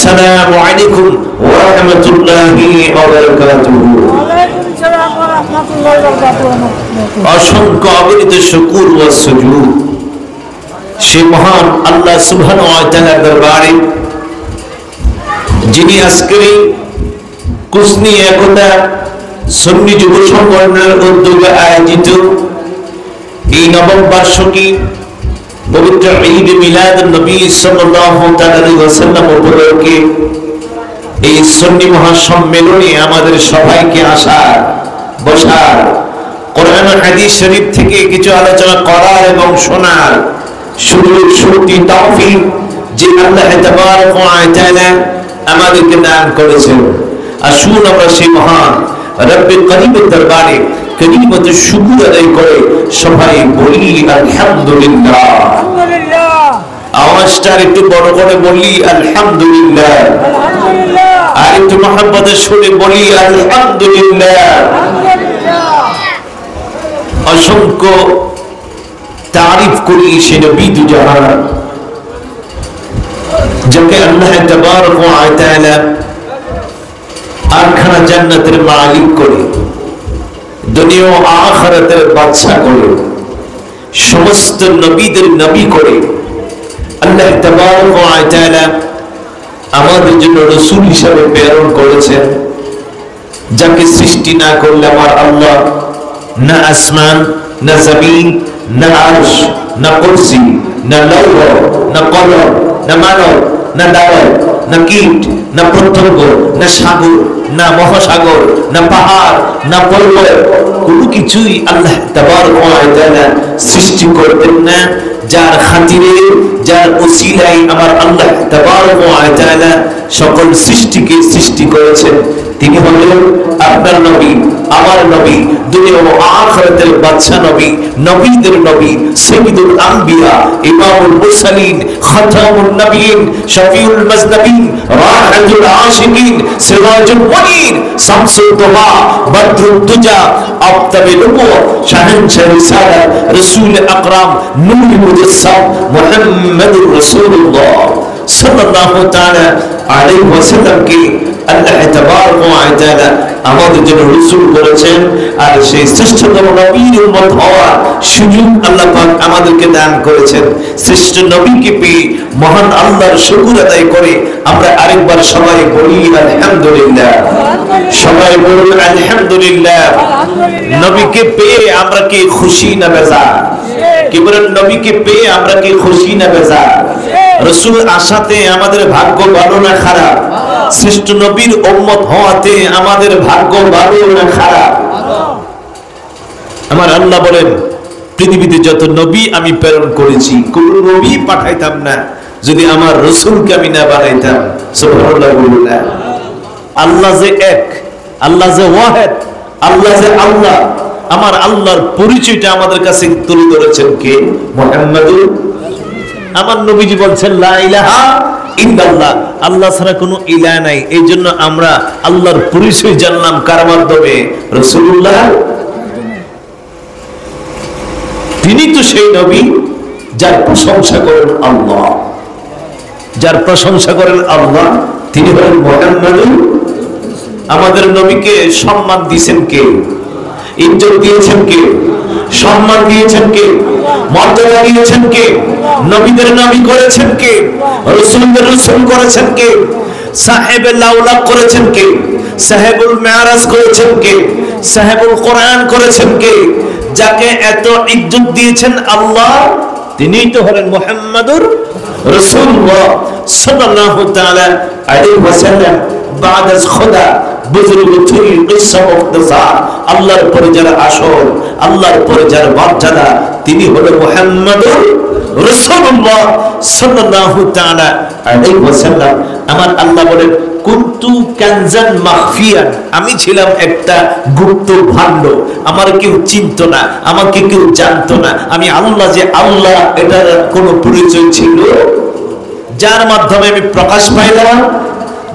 আসসালামু আলাইকুম ওয়া রাহমাতুল্লাহি ওয়া বারাকাতুহু। অসংখ্য অগণিত শুকর ও সুজুদ সে মহান আল্লাহ সুবহানাহু ওয়া তাআলার দরবারে, যিনি আজকের কুসনি একতা সুন্নি যুব সংগঠনের উদ্যোগে আয়োজিত এই নবম বার্ষিকী পবিত্র ঈদ মিলাদ নবী সাল্লাল্লাহু আলাইহি ওয়াসাল্লাম উপলক্ষে এই সুন্নি মহাসম্মেলনে আমাদের সবাইকে আসার, বসার, কোরআন ও হাদিস শরীফ থেকে কিছু আলোচনা করার এবং শোনার সুযোগ শক্তি তৌফিক যে আল্লাহ তাবারক ওয়া তাআলা আমাদেরকে দান করেছেন। আসুন আমরা সেই মহান রব্বে করিমের দরবারে করিমত শুকর আদায় করে সবাই বলি আলহামদুলিল্লাহ। আওয়াজটা একটু বড় করে বলি আলহামদুলিল্লাহ, আর একটু মহব্বতের সুরে বলি আলহামদুলিল্লাহ। অসংখ্য তারিফ করি সে নবী দুজাহান, যাকে আল্লাহ তাবারক ওয়া তাআলা আরখানা জান্নাতের মালিক করে, দুনিয়া ও আখিরাতের বাদশা করে, সমস্ত নবীদের নবী করে আল্লাহ তাবারক ওয়া তাআলা আমাদের জন্য রাসূল হিসেবে প্রেরণ করেছেন, যাকে সৃষ্টি না করলে আমার আল্লাহ না আসমান, না জমিন, না আরশ, না কুরসি, না লৌহ, না কলম, না মানব, না দাওয়াত, না কীট, না পতঙ্গ, না সাগর, না মহাসাগর, না পাহাড়, না পর্বত, কোনো কিছুই আল্লাহ তাবারক ওয়া তাআলা সৃষ্টি করতেন না যার খাতিরে, যার ওসিলায় আমার আল্লাহ তাবারক ওয়া তাআলা সকল সৃষ্টিকে সৃষ্টি করেছেন। তিনি হলেন আপনার নবী, আমার নবী, দুনিয়া ও আখিরাতের বাদশা নবী, নবীদের নবী, সাইয়্যিদুল আম্বিয়া, ইমামুল মুরসালিন, খাতামুন নবিয়্যিন, শফিউল মুজনবিন, রাহিতুল আশিকিন, সিরাজুল মুনীর, শামসুদ দুহা, বদরুদ দুজা, আফতাবে নবুওয়াত, শাহেনশাহ রিসালাত, রাসূল আকরাম, নূর মুজাসসাম, মুহাম্মাদুর রাসূলুল্লাহ সাল্লাল্লাহু তাআলা আলাইহি ওয়াসাল্লামকে আল্লাহ তাবারক ওয়া তাআলা আমাদের জন্য রাসূল করেছেন। আর সেই শ্রেষ্ঠতম নবীর উম্মত হওয়ার সুযোগ আল্লাহ পাক আমাদেরকে দান করেছেন। শ্রেষ্ঠ নবীকে পেয়ে মহান আল্লাহর শুকর আদায় করে আমরা আরেকবার সবাই বলি আলহামদুলিল্লাহ। সবাই বলুন আলহামদুলিল্লাহ। নবীকে পেয়ে আমরা কি খুশি না বেজার? কি বলেন? নবীকে পেয়ে আমরা কি খুশি না বেজার? রাসূল আসাতে আমাদের ভাগ্য ভালো না খারাপ? শ্রেষ্ঠ নবীর উম্মত হওয়াতে আমাদের ভাগ্য ভালো না খারাপ? আমার আল্লাহ বলেন, পৃথিবীতে যত নবী আমি প্রেরণ করেছি, কোন নবী পাঠাইতাম না যদি আমার রাসূলকে আমি না বানাইতাম। সুবহানাল্লাহ বলুন। আল্লাহ যে এক, আল্লাহ যে ওয়াহিদ, আল্লাহ যে আল্লাহ, আমার আল্লাহর পরিচয়টা আমাদের কাছে তুলে ধরেছেন কে? মুহাম্মাদুর। আমার নবীজি বলছেন লা ইলাহা ইল্লাল্লাহ, আল্লাহ ছাড়া কোনো ইলাহ নাই। এই জন্য আমরা আল্লাহর পরিচয় জানলাম কার মাধ্যমে? রাসূলুল্লাহ। তিনি তো সেই নবী যার প্রশংসা করেন আল্লাহ, যার প্রশংসা করেন আল্লাহ, তিনি হলেন মুহাম্মাদুর। আমাদের নবীকে সম্মান দিয়েছেন কে? ইজ্জত দিয়েছেন কে? সম্মান দিয়েছেন কে? মর্যাদা দিয়েছেন কে? নবীদের নবী করেছেন কে? রাসূলদের রাসূল করেছেন কে? সাহেবে লাউলা করেছেন কে? সাহেবুল মেরাজ করেছেন কে? সাহেবুল কোরআন করেছেন কে? যাকে এত ইজ্জত দিয়েছেন আল্লাহ, তিনিই তো হলেন মুহাম্মাদুর রাসূলুল্লাহ সাল্লাল্লাহু তাআলা আলাইহি ওয়াসাল্লাম। বাদা খুদা বুজুর্গতুল কিসসা মুখতাসা, আল্লাহর পরে যার আসল, আল্লাহর পরে যার মর্যাদা, তিনি হলেন মুহাম্মাদুর রাসূলুল্লাহ সাল্লাল্লাহু তাআলা আলাইহি ওয়াসাল্লাম। আমার আল্লাহ বলেন, কুনতু কানজান মাখফিয়ান, আমি ছিলাম একটা গুপ্ত ভাণ্ড, আমার কেউ চিনতো না, আমাকে কেউ জানতো না। আমি আল্লাহ যে আল্লাহ, এটার কোনো পরিচয় ছিল? যার মাধ্যমে আমি প্রকাশ পাইলাম,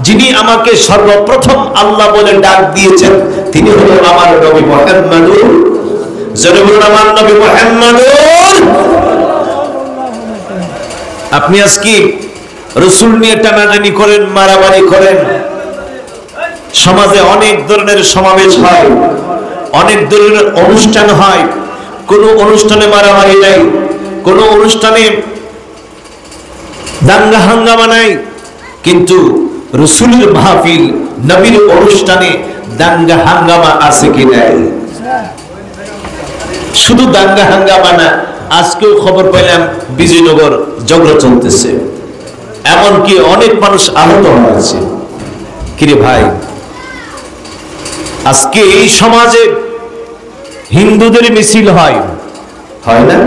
যিনি আমাকে সর্বপ্রথম আল্লাহ বলে ডাক দিয়েছেন, তিনি হলেন আমার নবী মুহাম্মাদুর। জোরে বলুন আমার নবী মুহাম্মাদুর। আপনি আজকে রাসূল নিয়ে টানাটানি করেন, মারামারি করেন। সমাজে অনেক ধরনের সমাবেশ হয়, অনেক ধরনের অনুষ্ঠান হয়। কোন অনুষ্ঠানে মারামারি নাই, কোন অনুষ্ঠানে দাঙ্গা হাঙ্গামা নাই, কিন্তু রাসূলের মাহফিল, নবীর অনুষ্ঠানে দাঙ্গা হাঙ্গামা আছে কি নাই? শুধু দাঙ্গা হাঙ্গামা না, আজকেও খবর পেলাম বিজয়নগর ঝগড়া চলতেছে, এমনকি অনেক মানুষ আহত হয়েছে। কিরে ভাই, আজকে এই সমাজে হিন্দুদের মিছিল হয়, হয় না?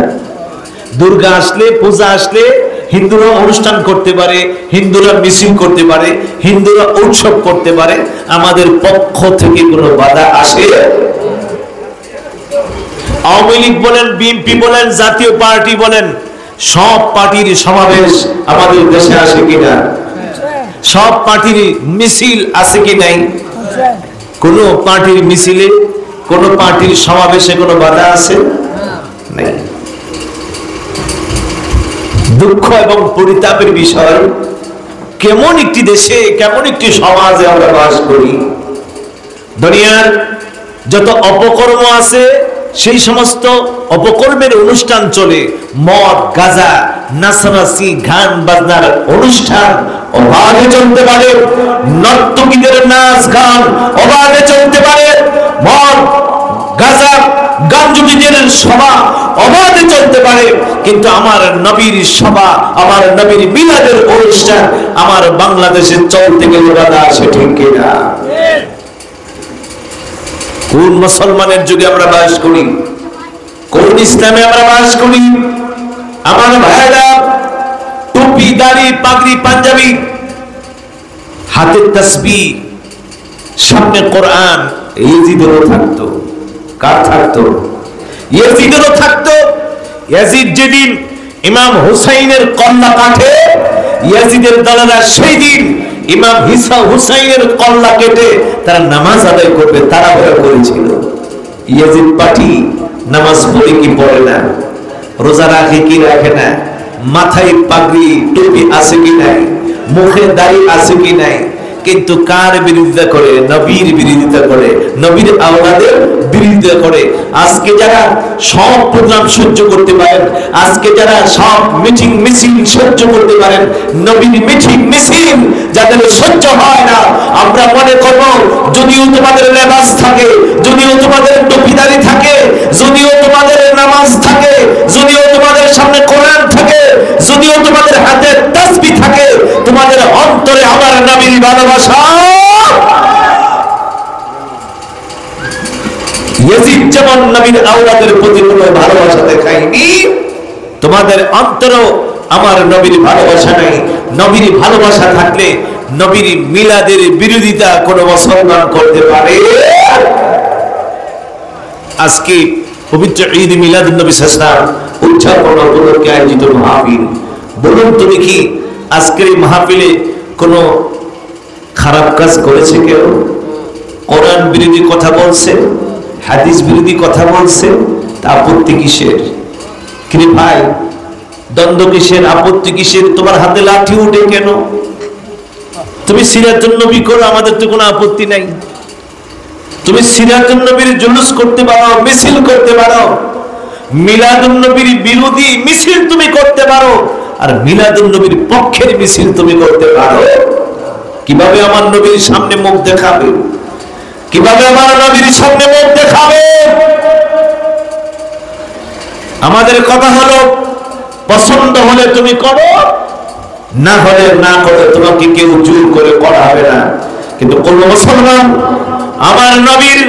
দুর্গা আসলে, পূজা আসলে হিন্দুরা অনুষ্ঠান করতে পারে, হিন্দুরা মিছিল করতে পারে, হিন্দুরা উৎসব করতে পারে, আমাদের পক্ষ থেকে কোনো বাধা আসে? আওয়ামী লীগ বলেন, বিএনপি বলেন, জাতীয় পার্টি বলেন, সব পার্টির সমাবেশ আমাদের দেশে আসে কিনা? সব পার্টির মিছিল আছে কি নাই? কোন পার্টির মিছিলে, কোন পার্টির সমাবেশে কোনো বাধা আছে? নাই। দুঃখ এবং পরিতাপের বিষয়, কেমন একটি দেশে, কেমন একটি সমাজে আমরা বাস করি। দুনিয়ার যত অপকর্ম আছে, সেই সমস্ত অপকর্মের অনুষ্ঠান চলে। মদ, গাঁজা, নাচানাচি, গান বাজনার অনুষ্ঠান অবাধে চলতে পারে, নর্তকীদের নাচ গান অবাধে চলতে পারে, মদ, গাঁজা, গাঞ্জুটিদের সভা অবাধে চলতে পারে, কিন্তু আমার নবীর সভা, আমার নবীর মিলাদের অনুষ্ঠান আমার বাংলাদেশে চলতে গেলে বাধা আসে, ঠিক কিনা? কোন মুসলমানের যুগে আমরা বাস করি? কোন ইসলামে আমরা বাস করি? আমার ভাইরা, টুপি, দাড়ি, পাগড়ি, পাঞ্জাবি, হাতে তাসবিহ, সামনে কোরআন, ইয়াজিদেরও থাকতো। কার থাকতো? ইয়াজিদেরও থাকতো। ইয়াজিদ যেদিন ইমাম হুসাইনের কল্লা কাটে, ইয়াজিদের দলেরা সেই দিন ইমাম হুসাইনের কল্লা কেটে তারা নামাজ আদায় করবে তারা ভয় করেছিল। ইয়াজিদ পাটি নামাজ পড়ে কি পড়ে না, রোজা রাখে কি রাখে না, মাথায় পাগড়ি টুপি আছে কি নাই, মুখে দাড়ি আছে কি নাই, কিন্তু কার বিরোধিতা করে? নবীর বিরোধিতা করে, নবীর আওলাদের বিরোধিতা করে। আজকে যারা সব প্রোগ্রাম সহ্য করতে পারেন, আজকে যারা সব মিটিং মিছিল সহ্য করতে পারেন, নবীর মিটিং মিছিল যাদের সহ্য হয় না, আমরা মনে করব যদিও তোমাদের লেবাস থাকে, যদিও তোমাদের টুপিদারি থাকে, যদিও তোমাদের নামাজ থাকে, যদিও তোমাদের সামনে কোরআন থাকে, যদিও তোমাদের হাতে তাসবিহ থাকে, তোমাদের অন্তরে আমার নবীর ভালোবাসা। ইয়াজিদ যেমন নবীর আওলাদের প্রতি কোনো ভালোবাসা দেখায়নি, তোমাদের অন্তরেও আমার নবীর ভালোবাসা নাই। নবীর ভালোবাসা থাকলে নবীর মিলাদের বিরোধিতা কোনো মুসলমান করতে পারে? আজকে পবিত্র ঈদ মিলাদুন নবী সাল্লাল্লাহু আলাইহি ওয়াসাল্লাম উদযাপন উপলক্ষে আয়োজিত মাহফিল, বলুন তো দেখি আজকের এই মাহফিলে কোনো খারাপ কাজ করেছে কেউ? কোরআন বিরোধী কথা বলছে, হাদিস বিরোধী কথা বলছে, তা আপত্তি কিসের? কি ভাই, দ্বন্দ্ব কিসের, আপত্তি কিসের? তোমার হাতে লাঠি উঠে কেন? তুমি সিরাতুন নবী করো, আমাদের তো কোনো আপত্তি নাই। তুমি সিরাতুন নবীর জুলুস করতে পারো, মিছিল করতে পারো, মিলাদুন নবীর বিরোধী মিছিল তুমি করতে পারো, আর মিলাদুন নবীর পক্ষের মিছিল তুমি করতে পারো। কিভাবে আমার নবীর সামনে মুখ দেখাবে? কিভাবে আমার নবীর সামনে মুখ দেখাবে? আমাদের কথা হলো, পছন্দ হলে তুমি করো, না হলে না করে, তোমাকে কেউ জোর করে করা হবে না। কিন্তু কোন মুসলমান আমার নবীর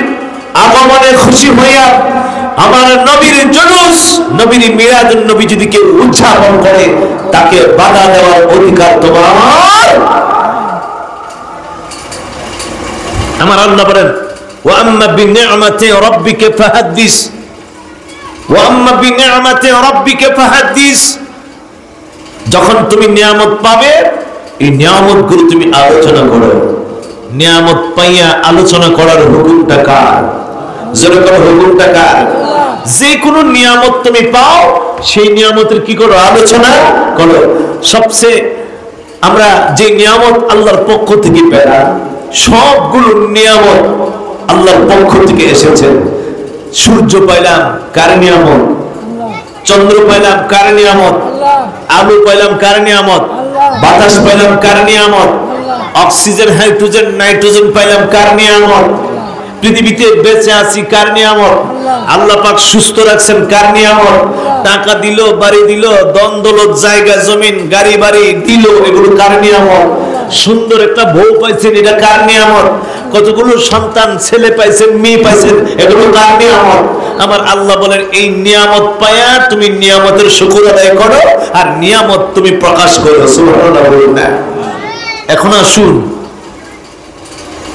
আগমনে খুশি হইয়া আমার নবীর জুলুস, নবীর মিলাদুন নবী যদি কেউ উদযাপন করে, তাকে বাধা দেওয়ার অধিকার তোমার। আমার আল্লাহ বলেন, ওয়া আম্মা বিনি'মাতি রাব্বিকা ফাহাদ্দিস, ওয়া আম্মা বিনি'মাতি রাব্বিকা ফাহাদ্দিস। যখন তুমি নিয়ামত পাবে, এই নিয়ামতগুলো তুমি আলোচনা করো। নিয়ামত পাইয়া আলোচনা করার হুকুমটা কার? জোরে করো, হুকুমটা কার? যে কোনো নিয়ামত তুমি পাও, সেই নিয়ামতের কি করো? আলোচনা করো। সবচেয়ে আমরা যে নিয়ামত আল্লাহর পক্ষ থেকে পেলাম, সবগুলো নিয়ামত আল্লাহর পক্ষ থেকে এসেছে। সূর্য পাইলাম, কার নিয়ামত? চন্দ্র পাইলাম, কার নিয়ামত? আলু পাইলাম, কার নিয়ামত? বাতাস পাইলাম, কার নিয়ামত? অক্সিজেন, হাইড্রোজেন, নাইট্রোজেন পাইলাম, কার নিয়ামত? পৃথিবীতে বেঁচে আছি, কার নিয়ামত? আল্লাহ পাক সুস্থ রাখছেন, কার নিয়ামত? টাকা দিল, বাড়ি দিল, দন দৌলত, জায়গা জমিন, গাড়ি বাড়ি দিল, এগুলো কার নিয়ামত? সুন্দর একটা বউ পাইছেন, এটা কার নিয়ামত? কতগুলো সন্তান, ছেলে পাইছেন, মেয়ে পাইছেন, এগুলো কার নিয়ামত? আমার আল্লাহ বলেন, এই নিয়ামত পায়া তুমি নিয়ামতের শুকর আদায় করো আর নিয়ামত তুমি প্রকাশ করো। সুবহানাল্লাহ বলুন না। এখন আসুন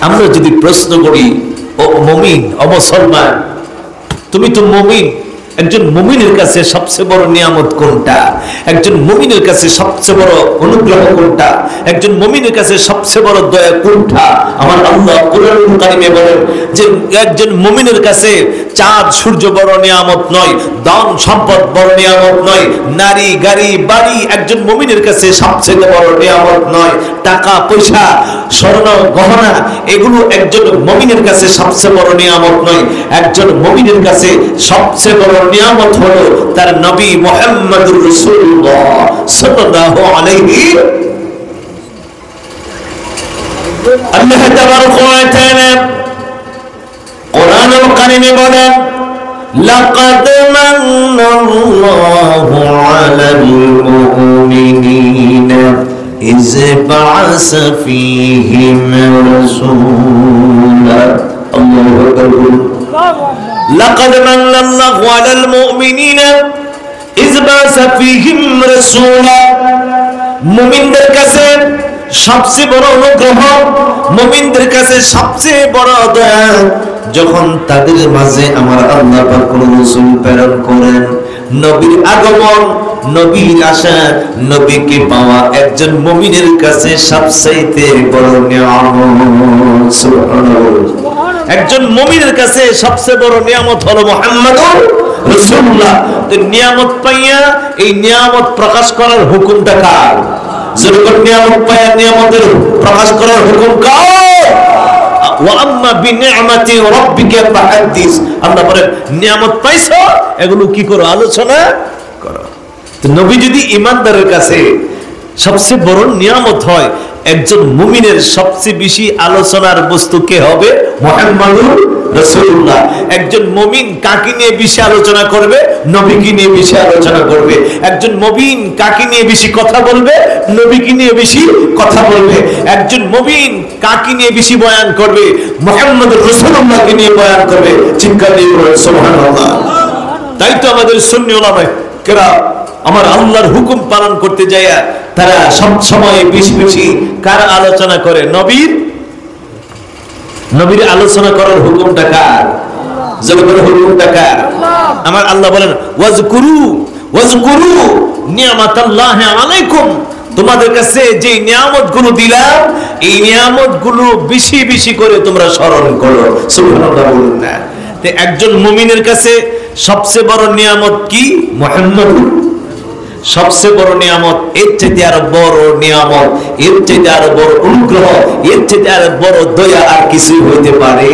আমরা যদি প্রশ্ন করি, ও মুমিন, ও মুসলমান, তুমি তো মুমিন, একজন মুমিনের কাছে সবচেয়ে বড় নিয়ামত কোনটা? একজন মুমিনের কাছে সবচেয়ে বড় অনুগ্রহ কোনটা? একজন মুমিনের কাছে সবচেয়ে বড় দয়া কোনটা? আমার আল্লাহ কুরআনুল কারীমে বলেন যে একজন মুমিনের কাছে চাঁদ সূর্য বড় নিয়ামত নয়, ধন সম্পদ বড় নিয়ামত নয়, নারী গাড়ি বাড়ি একজন মুমিনের কাছে সবচেয়ে বড় নিয়ামত নয়, টাকা পয়সা স্বর্ণ গহনা এগুলো একজন মুমিনের কাছে সবচেয়ে বড় নিয়ামত নয়। একজন মুমিনের কাছে সবচেয়ে বড় নিয়ামত হলো তার নবী মুহাম্মদুর রাসূলুল্লাহ সাল্লাল্লাহু আলাইহি। আল্লাহ তাবারক ওয়া তাআলা কোরআনুল কারীমে বলেন, লাকাদ মান্নাল্লাহু আলাল মুমিনিনা ইয বা'আসা ফীহিম রাসূলা। আল্লাহু আকবার। লাকাদ মান্নাল্লাহু আলাল মুমিনিনা ইয বা'আসা ফীহিম রাসূলা। মুমিনদের কাছে সবচেয়ে বড় অনুগ্রহ, মুমিনদের কাছে সবচেয়ে বড় দয়া, যখন তাদের মাঝে আমার আল্লাহ পাক কোন রাসূল প্রেরণ করেন। নবীর আগমন, নবীর আসা, নবীকে পাওয়া একজন মুমিনের কাছে সবচেয়ে বড় নিয়ামত। সুবহানাল্লাহ। একজন মুমিনের কাছে সবচেয়ে বড় নিয়ামত হলো মুহাম্মদুর রাসূলুল্লাহ। তো নিয়ামত পাইয়া এই নিয়ামত প্রকাশ করার হুকুমটা কার? যখন নিয়ামত পাইয়া নিয়ামতের প্রকাশ করার হুকুম কার? ওয়া আম্মা বিনি'মাতি রাব্বিকা ফাহাদ্দিস। আল্লাহ বলেন, নিয়ামত পাইছো, এগুলো কি করো? আলোচনা করো। তো নবী যদি ঈমানদারের কাছে সবচেয়ে বড় নিয়ামত হয়, একজন মুমিনের সবচেয়ে বেশি আলোচনার বস্তু কে হবে? মুহাম্মদুর রাসূলুল্লাহ। একজন মুমিন কাকে নিয়ে বেশি আলোচনা করবে? নবীকে নিয়ে বেশি আলোচনা করবে। একজন মুমিন কাকে নিয়ে বেশি কথা বলবে? নবীকে নিয়ে বেশি কথা বলবে। একজন মুমিন কাকে নিয়ে বেশি বয়ান করবে? মুহাম্মদুর রাসূলুল্লাহকে নিয়ে বয়ান করবে। চিৎকার দিয়ে বলুন সুবহানাল্লাহ। তাই তো আমাদের সুন্নি উলামায়ে কেরাম আমার আল্লাহর হুকুম পালন করতে যায় তারা সব সময় বেশি বেশি কার আলোচনা করে? নবীর। নবীর আলোচনা করার হুকুমটা কার? জগতের হুকুমটা কার? আমার আল্লাহ বলেন, ওয়াজকুরু ওয়াজকুরু নি'মাতাল্লাহি আলাইকুম। তোমাদের কাছে যে নিয়ামতগুলো দিলাম, এই নিয়ামতগুলো বেশি বেশি করে তোমরা স্মরণ করো। সুবহানাল্লাহ বলুন না। তো একজন মুমিনের কাছে সবচেয়ে বড় নিয়ামত কি? মুহাম্মদ। সবচেয়ে বড় নিয়ামত, এর চাইতে আরো বড় নিয়ামত, এর চাইতে আরো বড় অনুগ্রহ, এর চাইতে আরো বড় দয়া আর কিছুই হইতে পারে?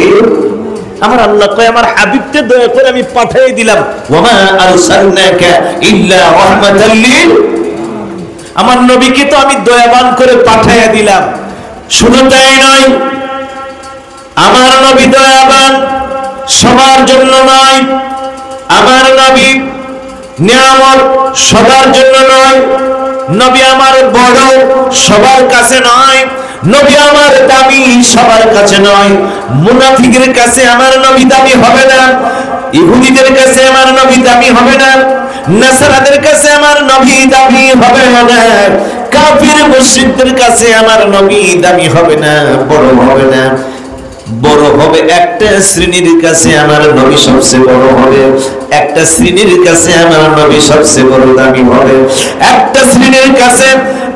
আমার আল্লাহ কয়, আমার হাবিবকে দয়া করে আমি পাঠিয়ে দিলাম। ওয়ামা আরসালনাকা ইল্লা রাহমাতাল লিল। আমার নবীকে তো আমি দয়াবান করে পাঠিয়ে দিলাম। শুধু তাই নয়, আমার নবী দয়াবান সবার জন্য নয়। আমার নবী নিয়ামত সবার জন্য নয়। নবী আমার বড় সবার কাছে নয়। নবী আমার দামি সবার কাছে নয়। মুনাফিকের কাছে আমার নবী দামি হবে না। ইহুদিদের কাছে আমার নবী দামি হবে না। নাসারাদের কাছে আমার নবী দামি হবে না। কাফির মুশরিকদের কাছে আমার নবী দামি হবে না, বড় হবে না। বড় হবে একটা শ্রেণীর কাছে আমার নবী সবচেয়ে বড় হবে। একটা শ্রেণীর কাছে আমার নবী সবচেয়ে বড় দামি হবে। একটা শ্রেণীর কাছে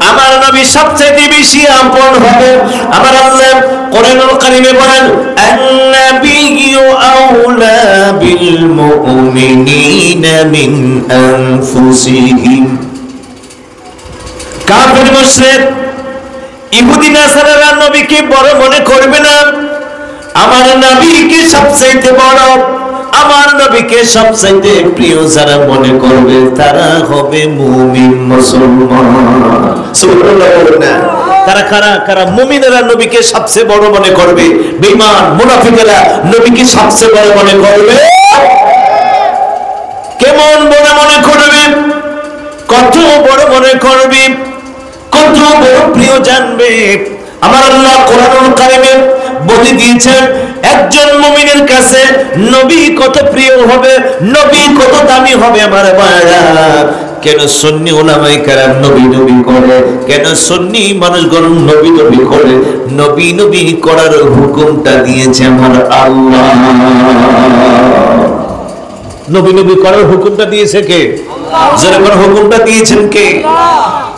আমার নবী সবচেয়ে বেশি আপন হবে। আমার আল্লাহ কোরআনুল কারীমে বলেন, আন-নাবিয়্যু আওলা বিল মুমিনিনা মিন আনফুসিহিম। কাফির মুশরিক ইহুদি নাসারারা নবীকে বড় মনে করবে না, আমার নবীকে সবচেয়ে বড়, আমার নবীকে সবচেয়ে প্রিয় যারা মনে করবে তারা হবে মুমিন মুসলমান। সুবহানাল্লাহ। তারা কারা? কারা মুমিনেরা নবীকে সবচেয়ে বড় মনে করবে, বেঈমান মুনাফিকেরা নবীকে সবচেয়ে বড় মনে করবে। কেমন বড় মনে করবে? কত বড় মনে করবে, কত বড় প্রিয় জানবে। আমার আল্লাহ কোরআনুল কারীমে বলে দিয়েছেন একজন মুমিনের কাছে নবী কত প্রিয় হবে, নবী কত দামি হবে। আমার ভাইরা, কেন সুন্নি উলামায়ে কেরাম নবী নবী করে? কেন সুন্নি মানুষগণ নবী নবী করে? নবী নবী করার হুকুমটা দিয়েছে আমার আল্লাহ। নবী নবী করার হুকুমটা দিয়েছে কে? আল্লাহ। যারা করার হুকুমটা দিয়েছেন কে?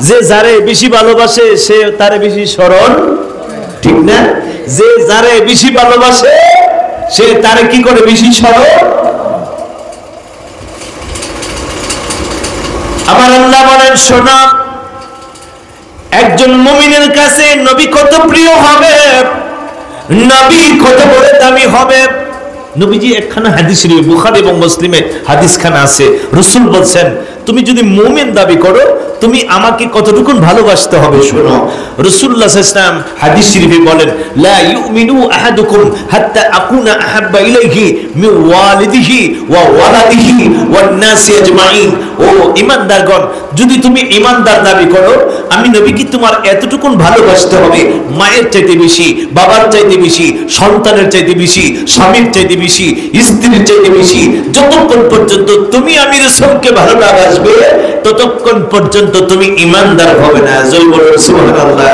যে যারে বেশি ভালোবাসে সে তারে বেশি স্মরণ, ঠিক না? যে যারে বেশি ভালোবাসে সে তারে কি করে? বেশি স্মরণ। আমার আল্লাহ বলেন, শোনা, একজন মুমিনের কাছে নবী কত প্রিয় হবে, নবী কত বড় দামি হবে। নবীজি একখানা হাদিস শরীফ বুখারী এবং মুসলিমে হাদিসখানা আছে, রাসূল বলেন তুমি যদি মুমিন দাবি করো তুমি আমাকে কতটুকু ভালোবাসতে হবে। শোনো, রাসূলুল্লাহ সাল্লাল্লাহু আলাইহি ওয়াসাল্লাম হাদিস শরীফে বলেন, লা ইউমিনু আহাদুকুম হাত্তা আকুনা আহাব্বা ইলাইহি মিন ওয়ালিদিহি ওয়া ওয়ালাদিহি ওয়ান নাসি আজমাইন। ও ঈমানদারগণ, যদি তুমি ঈমানদার দাবি করো আমি নবীকে তোমার এতটুকু ভালোবাসতে হবে, মায়ের চাইতে বেশি, বাবার চাইতে বেশি, সন্তানের চাইতে বেশি, স্বামীর চাইতে বেশি, স্ত্রীর চাইতে বেশি। যতক্ষণ পর্যন্ত তুমি আমি রাসূলকে ভালো না বাসবে ততক্ষণ পর্যন্ত তুমি ঈমানদার হবে না। জয় বলুন সুবহানাল্লাহ।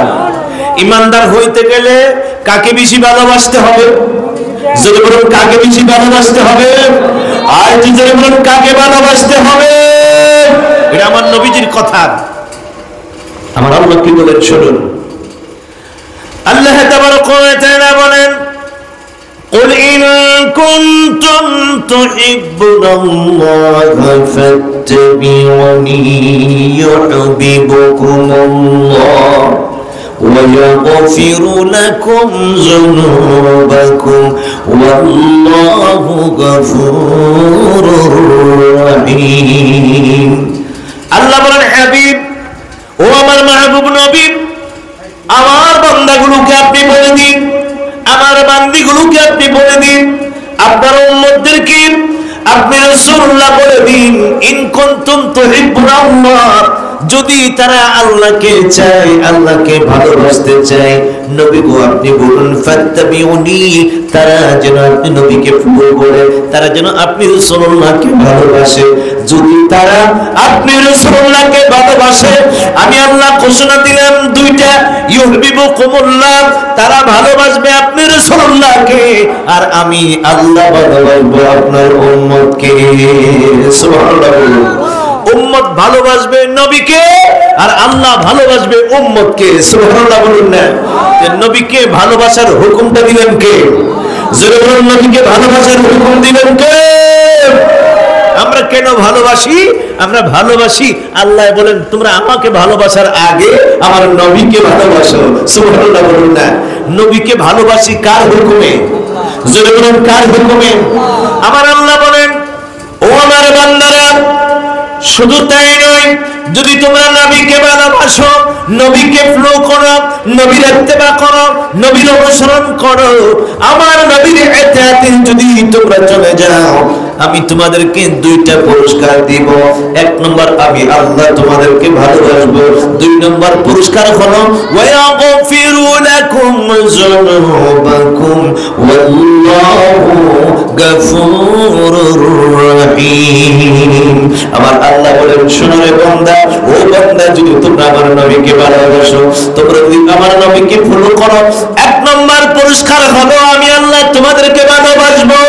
ঈমানদার হইতে গেলে কাকে বেশি ভালোবাসতে হবে? জয় বলুন কাকে বেশি ভালোবাসতে হবে? আর জয় বলুন কাকে ভালোবাসতে হবে? এটা আমার নবীজির কথা। আমার আল্লাহ কি বলেন শুনুন। আল্লাহ তাবারাকা ওয়া তাআলা বলেন, قل إن كنتم تحبون الله فاتبعوني يحببكم الله ويغفر لكم ذنوبكم والله غفور رحيم। আল্লাহ বলেন, হাবিব ও আমার মাহবুব নবী, আমার বান্দাগুলোকে আপনি বলে দিন, আমার বান্দীগুলোকে আপনি বলে দিন, আপনার উম্মতদেরকে আপনি রাসূলুল্লাহ বলে দিন, ইন কুনতুম তুহিব্বুনাল্লাহ, যদি তারা আল্লাহকে চায়, আল্লাহকে ভালোবাসতে চায়, নবী গো আপনি বলুন ফাত্তাবিউনি, তারা যেন আপনি নবীকে ফলো করে, তারা যেন আপনি রাসূলুল্লাহকে ভালোবাসে। যদি তারা আপনি রাসূলুল্লাহকে ভালোবাসে, আমি আল্লাহ ঘোষণা দিলাম দুইটা, ইউহিব্বুকুমুল্লাহ, তারা ভালোবাসবে আপনি রাসূলুল্লাহকে, আর আমি আল্লাহ ভালোবাসবো আপনার উম্মতকে। সুবহানাল্লাহ। উম্মত ভালোবাসবে নবীকে আর আল্লাহ ভালোবাসবে উম্মতকে। সুবহানাল্লাহ বলুন না। নবীকে ভালোবাসার হুকুমটা দিলেন কে? জোরে বলুন, নবীকে ভালোবাসার হুকুম দিলেন কে? আমরা কেন ভালোবাসি? আমরা ভালোবাসি, আল্লাহ বলেন তোমরা আমাকে ভালোবাসার আগে আমার নবীকে ভালোবাসো। সুবহানাল্লাহ বলুন না। নবীকে ভালোবাসি কার হুকুমে? জোরে বলুন কার হুকুমে? আমার আল্লাহ বলেন, ও আমার বান্দারা, শুধু তাই নয়, যদি তোমরা নবীকে ভালোবাসো, নবীকে ফলো করো, নবীর ইত্তেবা করো, নবীর অনুসরণ করো, আমার নবীর ইত্তেবাতে যদি তোমরা চলে যাও, আমি তোমাদেরকে দুইটা পুরস্কার দিব। এক নম্বর, আমি আল্লাহ তোমাদেরকে ভালোবাসবো। দুই নম্বর পুরস্কার হলো ওয়ায়াগফিরু লাকুম যুনুবাকুম ওয়াল্লাহু গফুরুর রহিম। আমার আল্লাহ বলেন, শোনো রে বান্দা, ও বান্দা, যদি তোমরা আমার নবীকে ভালোবাসো, তোমরা যদি আমার নবীকে ফলো করো, এক নম্বর পুরস্কার হলো আমি আল্লাহ তোমাদেরকে ভালোবাসবো।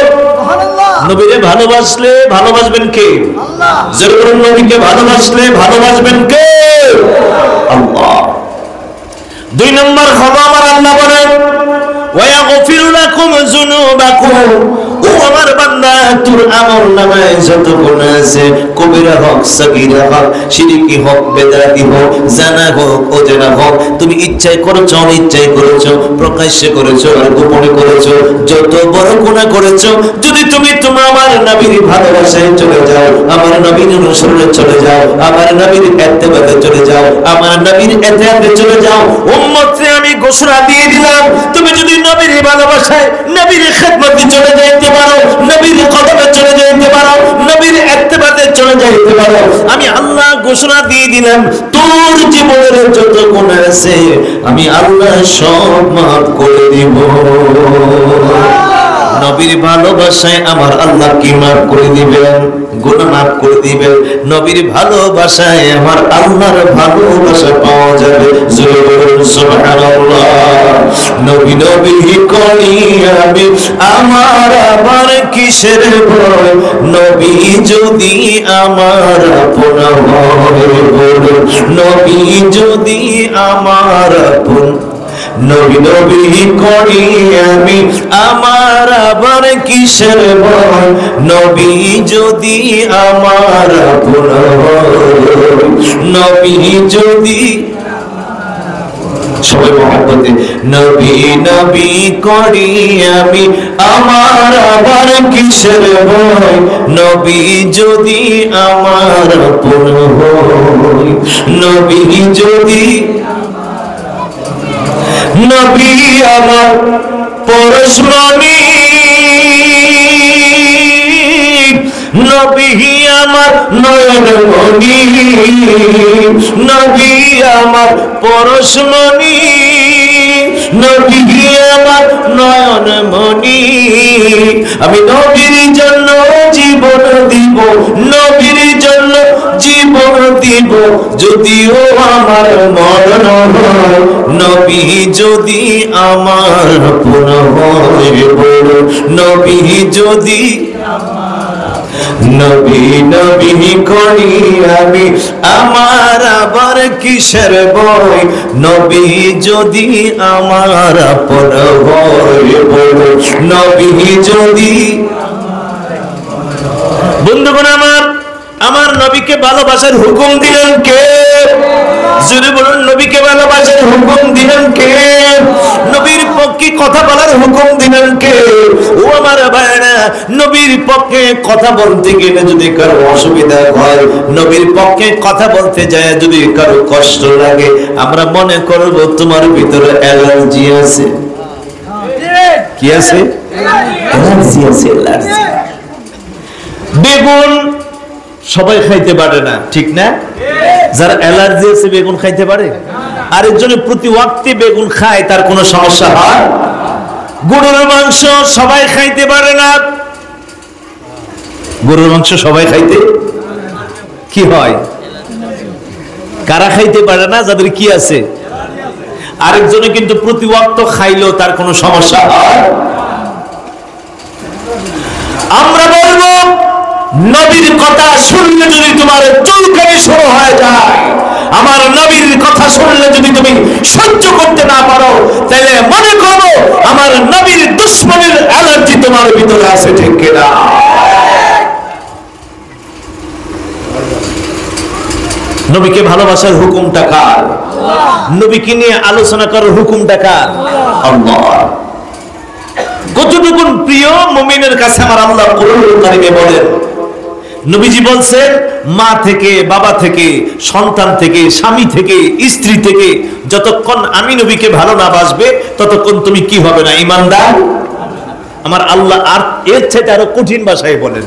নবীকে ভালোবাসলে ভালোবাসবেন কে? আল্লাহ। যখন নবীকে ভালোবাসলে ভালোবাসবেন কে? আল্লাহ। দুই নম্বর হলো আমার আল্লাহ বলেন ওয়ায়াগফিরু লাকুম যুনুবাকুম, ও আমার বান্দা তোর আমল নামায় যত গুনাহ আছে, কবিরা হোক সগীরা হোক, শিরকি হোক বেদাতি হোক, জানা হোক অজানা হোক, তুমি ইচ্ছায় করেছো অনিচ্ছায় করেছো, প্রকাশ্যে করেছো আর গোপনে করেছো, যত বড় গুনাহ করেছো, যদি তুমি তোমার আমার নবীর ভালোবাসায় চলে যাও, আমার নবীর অনুসরণে চলে যাও, আমার নবীর ইত্তেবাতে চলে যাও, আমার নবীর ইত্তেবাতে চলে যাও, উম্মতকে আমি ঘোষণা দিয়ে দিলাম, তুমি যদি নবীর ভালোবাসায় নবীর খেদমতে চলে যাইতে পারো, নবীর কদমে চলে যাইতে পারো, নবীর ইত্তেবাতে চলে যাইতে পারো, আমি আল্লাহ ঘোষণা দিয়ে দিলাম তোর জীবনের যত গুনাহ আছে আমি আল্লাহ সব মাফ করে দিব। নবীর ভালোবাসায় আমার আল্লাহ কি মাফ করে দিবেন? গুনাহ মাফ করে দিবেন। নবীর ভালোবাসায় আমার আল্লাহর ভালোবাসা পাওয়া যাবে। জোরে বলুন সুবহানাল্লাহ। নবী নবী করি আমি আমার আবার কিসের ভয়, নবী যদি আমার আপন হয়, বলুন নবী যদি আমার আপন, নবী নবী করি আমি আমার আবার কিসের ভয়, নবী যদি আমার আপন হয়, নবী যদি, সবাই মহব্বতে, নবী নবী করি আমি আমার আবার কিসের ভয়, নবী যদি আমার আপন হয়, নবী যদি, নবী আমার পরশমণি, নবী আমার নয়নমণি, নবী আমার পরশমণি, নবী আমার নয়নমণি, আমি নবীর জন্য জীবন দিব, নবীর জন্য জীবন দিব, যদিও আমার মরণ হয়, নবী যদি আমার আপন হয়, বলো নবী যদি, নবী নবী করি আমি আমার আবার কিসের ভয়, নবী যদি আমার আপন হয়, বলো নবী যদি। বন্ধুগণ আমার, আমার নবীকে ভালোবাসার হুকুম দিলেন কে? যদি বলুন নবীকে ভালোবাসার হুকুম দিলেন কে? নবীর পক্ষে কথা বলার হুকুম দিলেন কে? ও আমার ভাইরা, নবীর পক্ষে কথা বলতে গেলে যদি কারো অসুবিধা হয়, নবীর পক্ষে কথা বলতে যায় যদি কারো কষ্ট লাগে, আমরা মনে করব তোমার ভিতরে অ্যালার্জি আছে। কি আছে? অ্যালার্জি আছে, অ্যালার্জি। বেগুন সবাই খাইতে পারে না, ঠিক না? যারা অ্যালার্জি আছে বেগুন খাইতে পারে, আরেকজনে প্রতি ওয়াক্তে বেগুন খায়, তার কোনো সমস্যা হয়? গরুর মাংস সবাই খাইতে পারে না, গরুর মাংস সবাই খাইতে কি হয়? কারা খাইতে পারে না? যাদের কি আছে। আরেকজনে কিন্তু প্রতি ওয়াক্ত খাইলেও তার কোনো সমস্যা হয়। আমরা বলবো নবীর কথা শুনলে যদি তোমার চুলকানি শুরু হয়ে যায়, আমার নবীর কথা শুনলে যদি তুমি সহ্য করতে না পারো, তাহলে মনে করো আমার নবীর দুশ্মনের অ্যালার্জি তোমার ভিতরে আছে, ঠিক কিনা? নবীকে ভালোবাসার হুকুমটা কার? নবীকে নিয়ে আলোচনা করার হুকুমটা কার? আল্লাহ। কতটুকুন প্রিয় মুমিনের কাছে আমার আল্লাহ কোরআনুল কারীমে বলেন, নবীজি বলছেন মা থেকে, বাবা থেকে, সন্তান থেকে, স্বামী থেকে, স্ত্রী থেকে যতক্ষণ আমি নবীকে ভালো না বাসবে ততক্ষণ তুমি কি হবে না? ঈমানদার। আমার আল্লাহ আর এর চাইতে আরো কঠিন ভাষায় বলেন।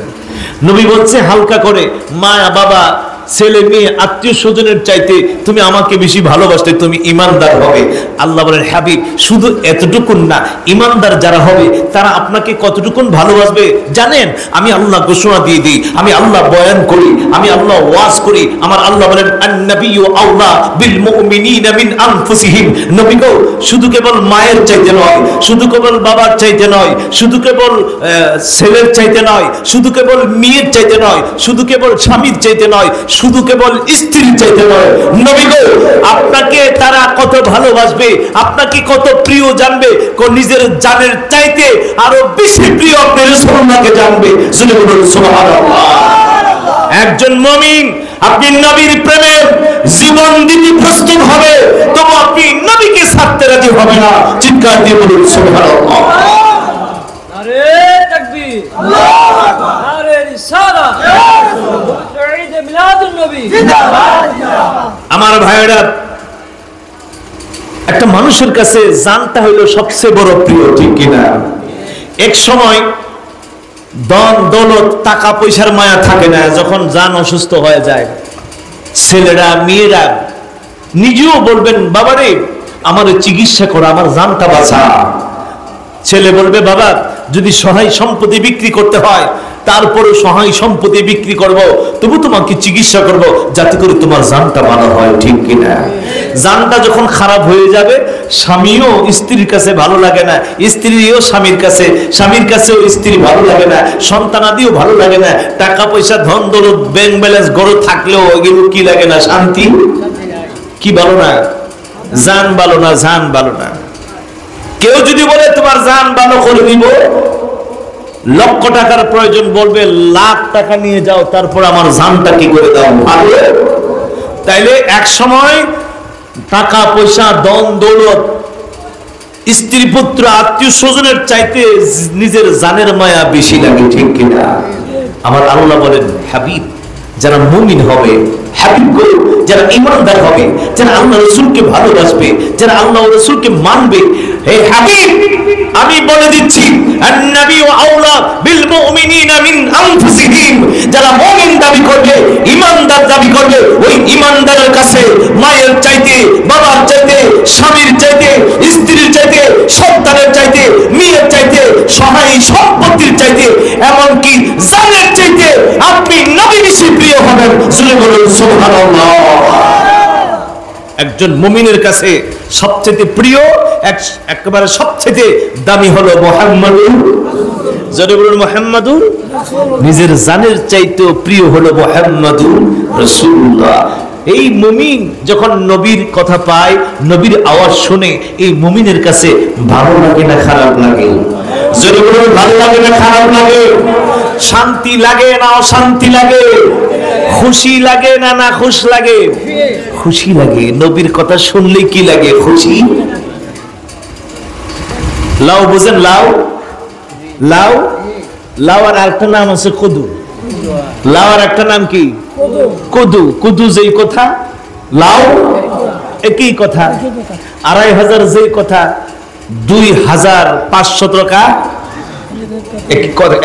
নবী বলছে হালকা করে, মা বাবা ছেলে মেয়ে আত্মীয় স্বজনের চাইতে তুমি আমাকে বেশি ভালোবাসলে তুমি ঈমানদার হবে। আল্লাহ বলেন হাবিব শুধু এতটুকুন না, ঈমানদার যারা হবে তারা আপনাকে কতটুকুন ভালোবাসবে জানেন? আমি আল্লাহ ঘোষণা দিয়ে দিই, আমি আল্লাহ বয়ান করি, আমি আল্লাহ ওয়াজ করি। আমার আল্লাহ বলেন আন-নাবিয়্যু আওলা বিল মুমিনিনা মিন আনফুসিহিম। নবী গো শুধু কেবল মায়ের চাইতে নয়, শুধু কেবল বাবার চাইতে নয়, শুধু কেবল ছেলের চাইতে নয়, শুধু কেবল মেয়ের চাইতে নয়, শুধু কেবল স্বামীর চাইতে নয়, শুধু কেবল স্ত্রীর চাইতে নয়, নবী গো আপনাকে তারা কত ভালোবাসবে, আপনাকে কত প্রিয় জানবে, নিজের জানের চাইতে আরো বেশি প্রিয় আপনি রাসূলুল্লাহকে জানবে। সুবহানাল্লাহ। একজন মুমিন আপনি নবীর প্রেমে জীবন দিতে প্রস্তুত হবে, তবু আপনি নবীকে ছাড়তে রাজি হবে না। চিৎকার দিয়ে বলুন সুবহানাল্লাহ। নারে তাকবীর, আল্লাহু আকবার, নারে রিসালাত, ঈদ মিলাদুন নবী। আমার ভাইরা, একটা মানুষের কাছে জানটা হইল সবচেয়ে বড় প্রিয়, ঠিক কিনা? এক সময় ধন দৌলত টাকা পয়সার মায়া থাকে না, যখন জান অসুস্থ হয়ে যায় ছেলেরা মেয়েরা নিজেও বলবেন বাবারে আমার চিকিৎসা করো, আমার জানটা বাঁচা। ছেলে বলবে বাবা যদি সহায় সম্পত্তি বিক্রি করতে হয় তারপরে সহায় সম্পত্তি বিক্রি করব, তবু তোমাকে চিকিৎসা করব যাতে করে তোমার জানটা ভালো হয়, ঠিক কিনা? জানটা যখন খারাপ হয়ে যাবে স্বামীও স্ত্রীর কাছে ভালো লাগে না, স্ত্রীও স্বামীর কাছে, স্বামীর কাছেও স্ত্রী ভালো লাগে না, সন্তানাদিও ভালো লাগে না, টাকা পয়সা ধন দৌলত ব্যাংক ব্যালেন্স গড়ে থাকলেও এগুলো কি লাগে না? শান্তি কি ভালো না? জান ভালো না, জান ভালো না। কেউ যদি বলে তোমার জান ভালো করে দিব, লক্ষ টাকার প্রয়োজন, বলবে লাখ টাকা নিয়ে যাও, তারপর আমার জানটা কি করে দাও ভালো। তাইলে এক সময় টাকা পয়সা ধন দৌলত স্ত্রী পুত্র আত্মীয় স্বজনের চাইতে নিজের জানের মায়া বেশি লাগে, ঠিক কিনা? আমার আল্লাহ বলেন হাবিব যারা মুমিন হবে, হাবিব গো যারা ঈমানদার হবে, যারা আল্লাহ রাসূলকে ভালোবাসবে, যারা আল্লাহ রাসূলকে মানবে, হে হাবিব আমি বলে দিচ্ছি আন-নাবী আওলা বিল মুমিনিনা মিন আনফুসিহিম, যারা মুমিন দাবি করবে, ঈমানদার দাবি করবে, ওই ঈমানদারের কাছে মায়ের চাইতে, বাবার চাইতে, স্বামীর চাইতে, স্ত্রীর চাইতে, সন্তানের চাইতে, মেয়ের চাইতে, সহায় সম্পত্তির চাইতে, এমনকি জানের চাইতে আপনি নবী বেশি প্রিয় হবেন। সুবহানাল্লাহ। একজন মুমিনের কাছে সবচেয়ে প্রিয়, একেবারে সবচেয়ে দামি হলো মুহাম্মাদুর, যারা বলেন মুহাম্মাদুর, নিজের জানের চাইতেও প্রিয় হলো মুহাম্মাদুর রাসূলুল্লাহ। এই মুমিন যখন নবীর কথা পায়, নবীর আওয়াজ শুনে, এই মুমিনের কাছে ভালো লাগে না খারাপ লাগে? যারা বলেন ভালো লাগে না খারাপ লাগে? শান্তি লাগে না অশান্তি লাগে? খুশি লাগে না না খুশ লাগে? খুশি লাগে। নবীর কথা শুনলে কি লাগে? খুশি। লাউ বুঝেন? লাউ, লাউ, লাউর আরেকটা নাম আছে কদু। লাউর একটা নাম কি? কদু। কদু যেই কথা, লাউ একই কথা। 2500 যেই কথা, 2500 টাকা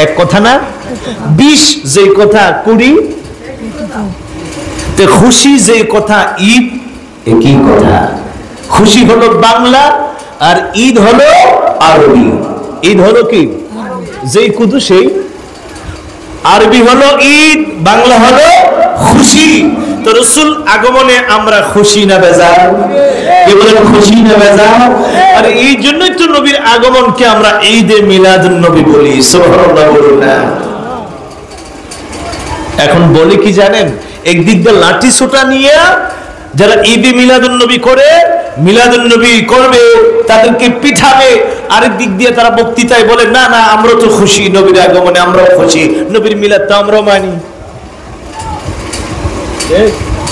এক কথা না? 20 যেই কথা 20, তে খুশি যে কথা ঈদ একই কথা। খুশি হলো বাংলা আর ঈদ হলো আরবি। ঈদ হলো কি? যেই কুদু সেই, আরবি হলো ঈদ, বাংলা হলো খুশি। তো রাসূল আগমনে আমরা খুশি না বেজার? কে বলেন খুশি না বেজার? আর এই জন্যই তো নবীর আগমনকে আমরা ঈদে মিলাদুন নবী বলি। সুবহানাল্লাহ বলুন না। এখন বলি কি জানেন, একদিক দিয়ে লাঠি ছোটা নিয়ে যারা ঈদে মিলাদুন নবী করে, মিলাদুন নবী করবে, তাদেরকে পিঠাবে, আরেক দিক দিয়ে তারা বক্তৃতায় বলে না না আমরা তো খুশি নবীর আগমনে, আমরাও খুশি, নবীর মিলাদ তো আমরাও মানি।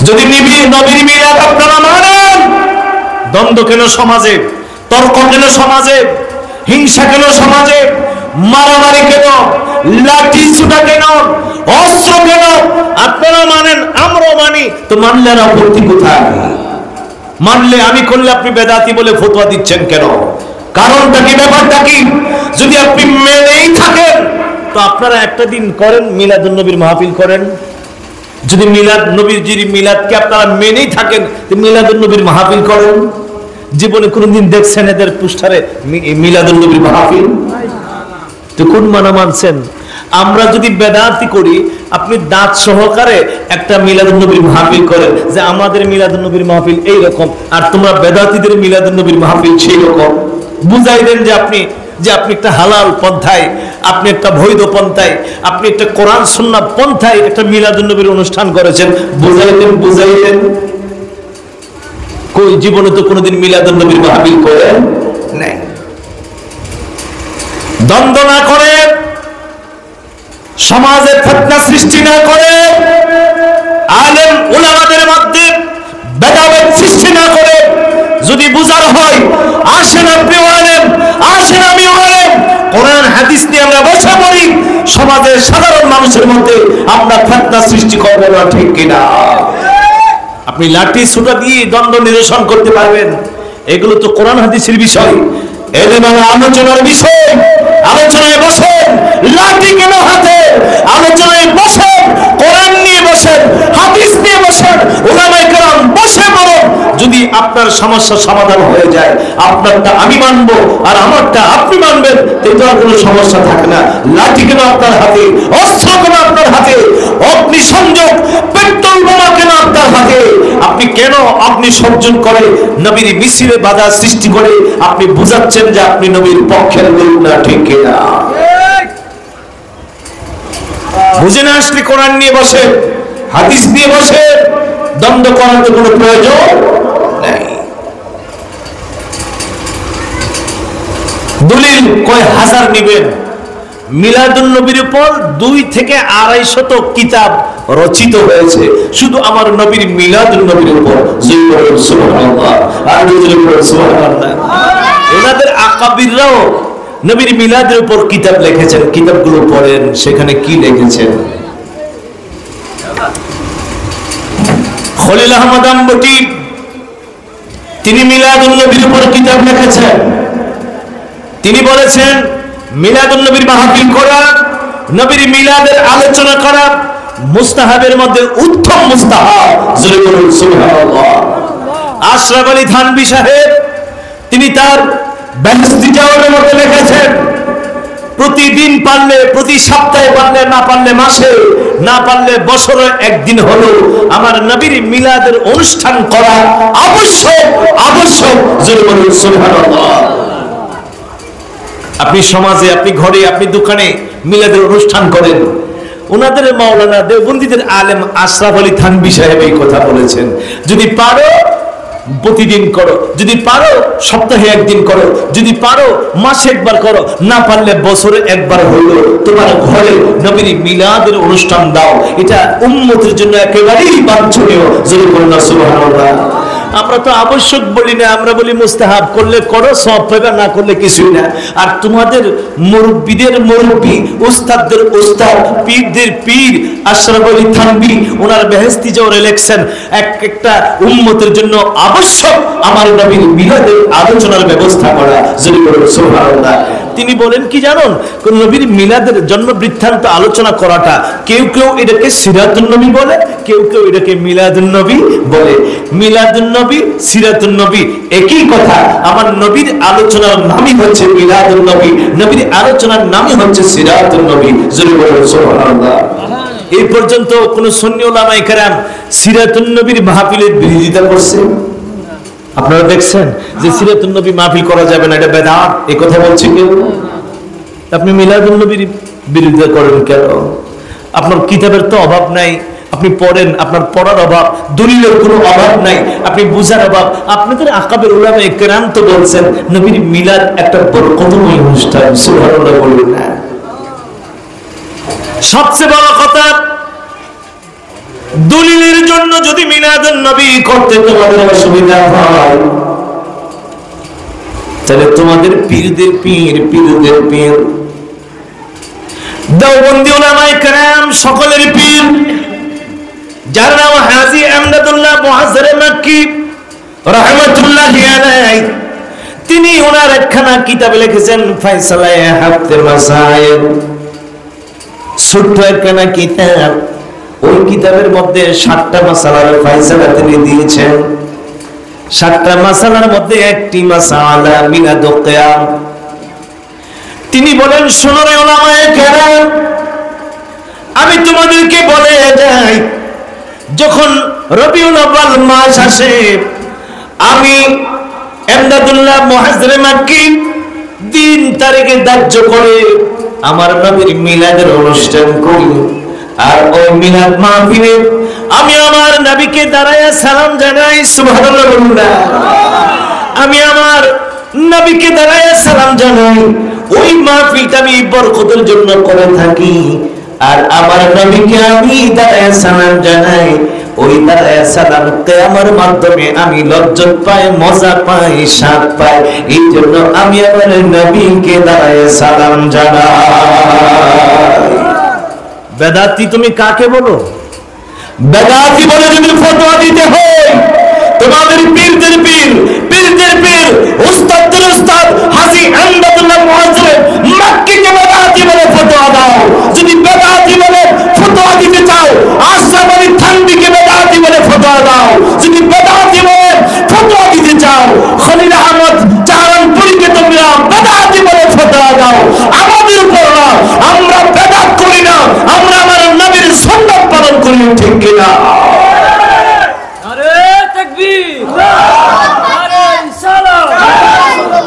যদি নবীর মিলাদ আপনারা মানেন, দ্বন্দ্ব কেন সমাজে? তর্ক কেন সমাজে? হিংসা কেন সমাজে? মারামারি কেন? লাঠি ছোটা কেন? অস্ত্র কেন? আপনারা মানেন, আমরাও মানি, তো মানলে আর আপত্তি কোথায়? মানলে আমি করলে আপনি বেদাতি বলে ফতোয়া দিচ্ছেন কেন? কারণটা কি? ব্যাপারটা কি? যদি আপনি মেনেই থাকেন তো আপনারা একটা দিন করেন, মিলাদুন নবীর মাহফিল করেন। যদি মিলাদ নবীর, যদি মিলাদকে আপনারা মেনেই থাকেন তো মিলাদুন নবীর মাহফিল করেন। জীবনে কোনদিন দেখছেন এদের পুস্টারে মিলাদুন নবীর মাহফিল? তো কোন মানা মানছেন? আমরা যদি বেদাতি করি, আপনি দাঁত সহকারে একটা মিলাদুন নবীর মাহফিল করেন যে আমাদের মিলাদুন নবীর মাহফিল এই রকম, আর তোমরা বেদাতিদের মিলাদুন নবীর মাহফিল সেই রকম। বুঝাই দেন যে আপনি একটা হালাল পন্থায়, আপনি একটা বৈধ পন্থায়, আপনি একটা কোরআন সুন্নাহ পন্থায় একটা মিলাদুন নবীর অনুষ্ঠান করেছেন। বুঝাই দেন। কই জীবনে তো কোনোদিন মিলাদুন নবীর মাহফিল করেন নাই। দ্বন্দ্ব না করে, সমাজে ফিতনা সৃষ্টি না করে, আলেম উলামাদের মধ্যে ভেদাভেদ সৃষ্টি না করে, যদি বুঝার হয় আসেন আপনি আলেম, আসেন আমি আলেম, কোরআন হাদিস নিয়ে আমরা বসে পড়ি, সমাজের সাধারণ মানুষের মধ্যে আমরা ফিতনা সৃষ্টি করব না, ঠিক কিনা? আপনি লাঠি ছোটা দিয়ে দ্বন্দ্ব নিরসন করতে পারবেন, এগুলো তো কোরআন হাদিসের বিষয়, আলোচনার বিষয়। আলোচনায় বসেন, লাঠি কেন হাতে? আলোচনায় বসেন, কোরআন নিয়ে বসেন, হাদিস নিয়ে বসেন, উলামায়ে কেরাম বসে বলুন। যদি আপনার সমস্যার সমাধান হয়ে যায়, আপনারটা আমি মানবো আর আমারটা আপনি মানবেন, তো আর কোনো সমস্যা থাকে না। লাঠি কেন আপনার হাতে? অস্ত্র কেন আপনার হাতে? অগ্নিসংযোগ, পেট্রোল বোমা কেন আপনার হাতে? আপনি কেন অগ্নিসংযোগ করে নবীর মিছিলে বাধা সৃষ্টি করে আপনি বুঝাচ্ছেন যে আপনি নবীর পক্ষের লোক না, ঠিক কিনা? বুঝে না আসলে কোরআন নিয়ে বসে, হাদিস নিয়ে বসে, দ্বন্দ্ব করার তো কোনো প্রয়োজন নেই। দলিল কয় হাজার নিবেন? মিলাদুন নবীর উপর 2 থেকে 250 কিতাব রচিত হয়েছে শুধু আমার নবীর মিলাদুন নবীর উপর। সুবহানাল্লাহ, আর সুবহানাল্লাহ। এনাদের আকাবিররাও নবীর মিলাদের উপর কিতাব লিখেছেন, কিতাবগুলো পড়েন, সেখানে কি লিখেছেন। খলিল আহমদ আম্বটি তিনি মিলাদুন নবীর উপর কিতাব লিখেছেন। তিনি বলেছেন মিলাদুন নবীর মাহফিল করা, নবীর মিলাদের আলোচনা করা মুস্তাহাবের মধ্যে উত্তম মুস্তাহাব। জোরে বলুন সুবহানাল্লাহ। আশরাফ আলী থানভী সাহেব তিনি তার বেহেশতি জাওয়ারের মধ্যে লিখেছেন প্রতিদিন পারলে, প্রতি সপ্তাহে পারলে, না পারলে মাসে, না পারলে বছরে একদিন হলো আমার নবীর মিলাদের অনুষ্ঠান করা আবশ্যক, আবশ্যক। জোরে বলুন সুবহানাল্লাহ। আপনি সমাজে, আপনি ঘরে, আপনি দোকানে মিলাদের অনুষ্ঠান করেন, ওনাদের মাওলানা দেওবন্দীদের আলেম আশরাফ আলী থানভী সাহেব এই কথা বলেছেন, যদি পারো প্রতিদিন করো, যদি পারো সপ্তাহে একদিন করো, যদি পারো মাসে একবার করো, না পারলে বছরে একবার হইলো তোমার ঘরে নবীর মিলাদের অনুষ্ঠান দাও। এটা উম্মতের জন্য একেবারেই বাঞ্ছনীয়। যদি বলেন সুবহানাল্লাহ। আমরা তো আবশ্যক বলি না, আমরা বলি মুস্তাহাব, করলে করো, সওয়াব পাবে, না করলে কিছুই না। আর তোমাদের মুরব্বিদের মুরব্বি, উস্তাদদের উস্তাদ, পীরদের পীর আশরাফ আলী থানভী ওনার বেহেশতি জাওয়ারে লেখছেন একটা উম্মতের জন্য আবশ্যক আমার নবীর মিলাদের আলোচনার ব্যবস্থা করা। যদি বলেন সুবহানাল্লাহ। তিনি বলেন কি জানেন, কোন নবীর মিলাদের জন্ম বৃত্তান্ত আলোচনা করাটা কেউ কেউ এটাকে সিরাতুন নবী বলে, কেউ কেউ এটাকে মিলাদুন নবী বলে। মিলাদুন নবী, সিরাতুন নবী একই কথা। আমার নবীর আলোচনার নামই হচ্ছে মিলাদুন নবী, নবীর আলোচনার নামই হচ্ছে সিরাতুন নবী। জোরে বলুন সুবহানাল্লাহ। এই পর্যন্ত কোন সুন্নি উলামায়ে কেরাম সিরাতুন নবীর মাহফিলের বিরোধিতা করছে? আপনারা দেখছেন যে সিরাতুন নবী মাহফিল করা যাবে না, এটা বেদাত, এই কথা বলছে কেউ? আপনি মিলাদুন নবীর বিরোধিতা করেন কেন? আপনার কিতাবের তো অভাব নাই, আপনি পড়েন, আপনার পড়ার অভাব, দলিলের কোনো অভাব নাই, আপনি বুঝার অভাব। আপনাদের আকাবের উলামায়ে কেরাম তো বলছেন নবীর মিলাদ একটা বরকতময় অনুষ্ঠান। সুবহানাল্লাহ বলুন না। সবচেয়ে বড় কথা, দলিলের জন্য যদি মিলাদুন নবী করতে তোমাদের অসুবিধা হয়, তাহলে তোমাদের পীরদের পীর, পীরদের পীর, দেওবন্দি উলামায়ে কেরাম সকলের পীর, যার নাম হাজী আমদাদুল্লাহ মুহাজ্জির মক্কি রাহমাতুল্লাহি আলাইহি, তিনি ওনার একখানা কিতাবে লিখেছেন ফায়সালায়ে হাফতে মাসাইল, ছোট্ট একখানা কিতাব। ওই কিতাবের মধ্যে 7টা মাসালার ফায়সালা তিনি দিয়েছেন। 7টা মাসালার মধ্যে একটি মাসালা মিলাদুল কিয়াম। তিনি বলেন, শোনো রে উলামায়ে কেরাম, আমি তোমাদেরকে বলে যাই, যখন রবিউল আউয়াল মাস আসে, আমি আমদাদুল্লাহ মুহাজ্জির মক্কি দিন তারিখে ধার্য করে আমার নবীর মিলাদের অনুষ্ঠান করি। আর ওই মিলাদ মাহফিলে আমি আমার নবীকে দাঁড়ায়া সালাম জানাই। সুবহানাল্লাহ বলুন না। আমি আমার নবীকে দাঁড়ায়া সালাম জানাই। ওই মাহফিলটা আমি বরকতের জন্য করে থাকি, আর আমার নবীকে আমি দাঁড়ায় সালাম জানাই। ওই দাঁড়ায় সালাম আমার মাধ্যমে আমি লজ্জত পাই, মজা পাই, স্বাদ পাই। এই জন্য আমি আমার নবীকে দাঁড়ায় সালাম জানাই। বেদাতি তুমি কাকে বলো? বেদাতি বলে যদি ফতোয়া দিতে হয়, তোমাদের পীরদের পীর, পীরদের পীর, উস্তাদদের উস্তাদ হাজী আহমদুল্লাহ মুআজ্জের মক্কিকে বেদাতি বলে ফতোয়া দাও। যদি বেদাতি বলে ফতোয়া দিতে চাও, আশরাফ আলী থানভীকে বেদাতি বলে ফতোয়া দাও। যদি বেদাতি বলে ফতোয়া দিতে চাও, খলিল আহমদ চারণপুরীকে তোমরা বেদাতি বলে ফতোয়া দাও। আমাদের উপর না, আমরা বেদাত করি না, আমরা আমার নবীর সুন্নাত পালন করি, ঠিক কিনা? নারে তাকবীর, নারে রিসালাত,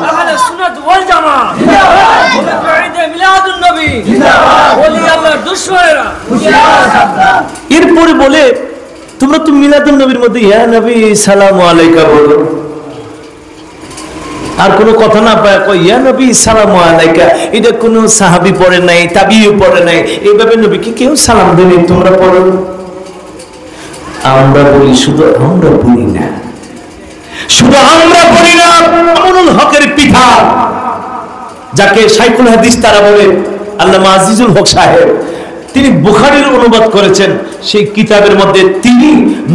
আহলে সুন্নাত ওয়াল জামাত, ঈদে মিলাদুন নবী, ওলি আল্লাহর দুশমনেরা। এরপরে বলে তোমরা তো মিলাদুন নবীর মধ্যে ইয়া নবী সালামু আলাইকা বলো, আর কোনো কথা না পায় কই ইয়া নবী সালামু আলাইকা। এটা কোনো সাহাবী পড়ে নাই, তাবিঈও পড়ে নাই, এইভাবে নবীকে কেউ সালাম দেয়নি, তোমরা পড়ো। আমরা বলি, শুধু আমরা বলি না, শুধু আমরা বলি না, আমিনুল হকের পিতা, যাকে শাইখুল হাদিস তারা বলে, আল্লামা আজিজুল হক সাহেব, তিনি বুখারীর অনুবাদ করেছেন। সেই কিতাবের মধ্যে তিনি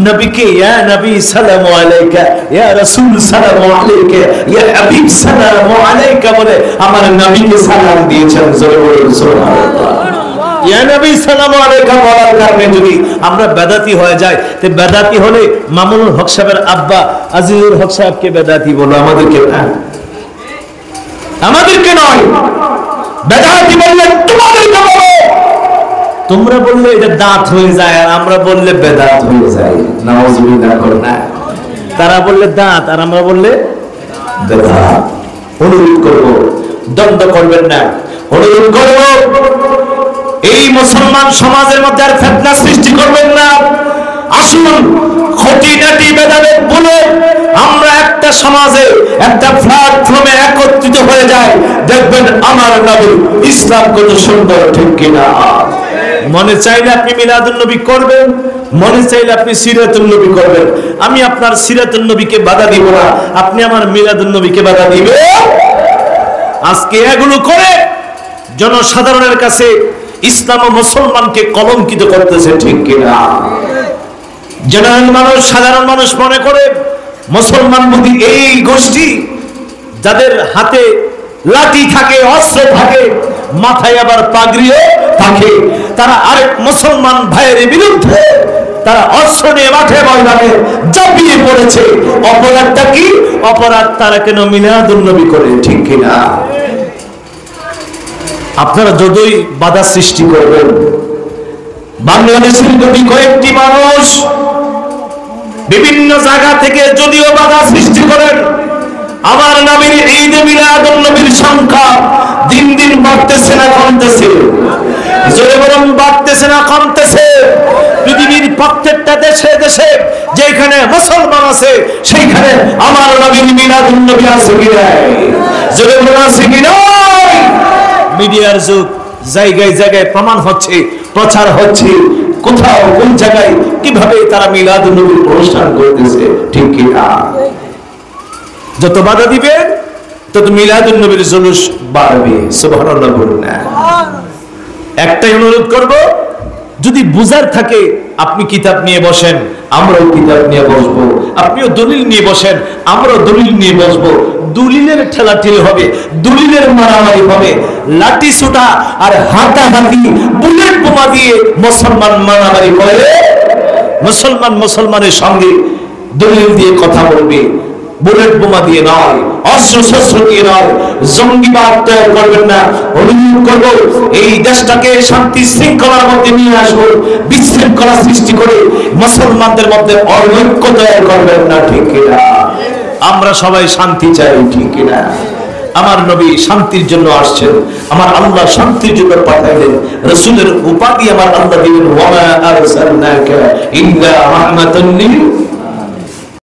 নবীকে ইয়া নবী সালামু আলাইকা, ইয়া রাসূল সালামু আলাইকা, ইয়া হাবিব সালামু আলাইকা বলে আমার নবীকে সালাম দিয়েছেন। জোরে বলুন সুবহানাল্লাহ। ইয়া নবী সালামু আলাইকা বলার কারণে যদি আমরা বেদাতি হয়ে যাই, তে বেদাতি হলে মামুনুল হক সাহেবের আব্বা আজিজুল হক সাহেবকে বেদাতি বলো, আমাদেরকে না, আমাদেরকে নয়। বেদাতি বললে তোমাদেরকে বলো, তোমরা বললে এটা দাঁত হয়ে যায়, আর আমরা বললে বেদাত হয়ে যায়। নাউজুবিল্লাহ করনা। তারা বললে দাঁত, আর আমরা বললে বেদাত। অনুরোধ করব, দ্বন্দ্ব করবেন না। অনুরোধ করব, এই মুসলমান সমাজের মধ্যে আর ফিতনা সৃষ্টি করবেন না। আসুন খুঁটিনাটি ভেদাভেদ বলে আমরা একটা সমাজে, একটা প্ল্যাটফর্মে একত্রিত হয়ে যাই, দেখবেন আমার নবী ইসলাম কত সুন্দর, ঠিক কিনা? মনে চাইলে আপনি মিলাদুন নবী করবেন, মনে চাইলে আপনি সিরাতুন নবী করবেন। আমি আপনার সিরাতুন নবীকে বাধা দিব না, আপনি আমার মিলাদুন নবীকে বাধা দিবেন। আজকে এগুলো করে জনসাধারণের কাছে ইসলাম ও মুসলমানকে কলঙ্কিত করতেছে, ঠিক কিনা? জেনারেল মানুষ, সাধারণ মানুষ মনে করে মুসলমান বুদ্ধি এই গোষ্ঠী, যাদের হাতে লাঠি থাকে, অস্ত্র থাকে, মাথায় আবার পাগড়িও থাকে, তারা আরেক মুসলমান ভাইয়ের বিরুদ্ধে তারা অস্ত্র নিয়ে মাঠে ময়দানে ঝাঁপিয়ে পড়েছে। অপরাধটা কি? অপরাধ তারা কেন মিলাদুন নবী করে, ঠিক কিনা? আপনারা যতই বাধা সৃষ্টি করবেন, বাংলাদেশের যদি কয়েকটি মানুষ বিভিন্ন জায়গা থেকে যদিও বাধা সৃষ্টি করেন, আমার নবীর ঈদে মিলাদুন নবীর সংখ্যা দিন দিন বাড়তেছে না কমতেছে? জোরে বলুন, বাড়তেছে না কমতেছে? পৃথিবীর প্রত্যেকটা দেশে দেশে যেখানে মুসলমান আছে, সেইখানে আমার নবীর মিলাদুন নবী আছে কি নাই? জোরে বলুন, আছে কি নাই? মিডিয়ার যুগ, জায়গায় জায়গায় প্রমাণ হচ্ছে, প্রচার হচ্ছে, কোথাও কোন জায়গায় কিভাবে তারা মিলাদুন নবীর অনুষ্ঠান করতেছে, ঠিক কি না? যত বাধা দিবে তত মিলাদুন নবীর জুলুস বাড়বে। সুবহানাল্লাহ বলুন না। একটাই অনুরোধ করব, যদি বুঝার থাকে আপনি কিতাব নিয়ে বসেন, আমরাও কিতাব নিয়ে বসবো। আপনিও দলিল নিয়ে বসেন, আমরাও দলিল নিয়ে বসবো। দলিলের ঠেলাঠেলি হবে, দলিলের মারামারি হবে, লাঠি ছোটা আর হাতাহাতি, বুলেট বোমা দিয়ে মুসলমান মারামারি করে, মুসলমান মুসলমানের সঙ্গে দলিল দিয়ে কথা বলবে, বুলেট বোমা দিয়ে নয়, অস্ত্র শস্ত্র দিয়ে নয়। জঙ্গিবাদ তৈরি করবেন না। অনুরোধ করব, এই দেশটাকে শান্তি শৃঙ্খলার মধ্যে নিয়ে আসবো, বিশৃঙ্খলা সৃষ্টি করে মুসলমানদের মধ্যে অনৈক্য তৈরি করবেন না, ঠিক কিনা? আমরা সবাই শান্তি চাই, ঠিক কিনা? আমার নবী শান্তির জন্য আসছেন, আমার আল্লাহ শান্তির জন্য পাঠাইলেন। রাসূলের উপাধি আমার আল্লাহ দিলেন, ওয়া মা আরসালনাকা ইল্লা রাহমাতাল লিল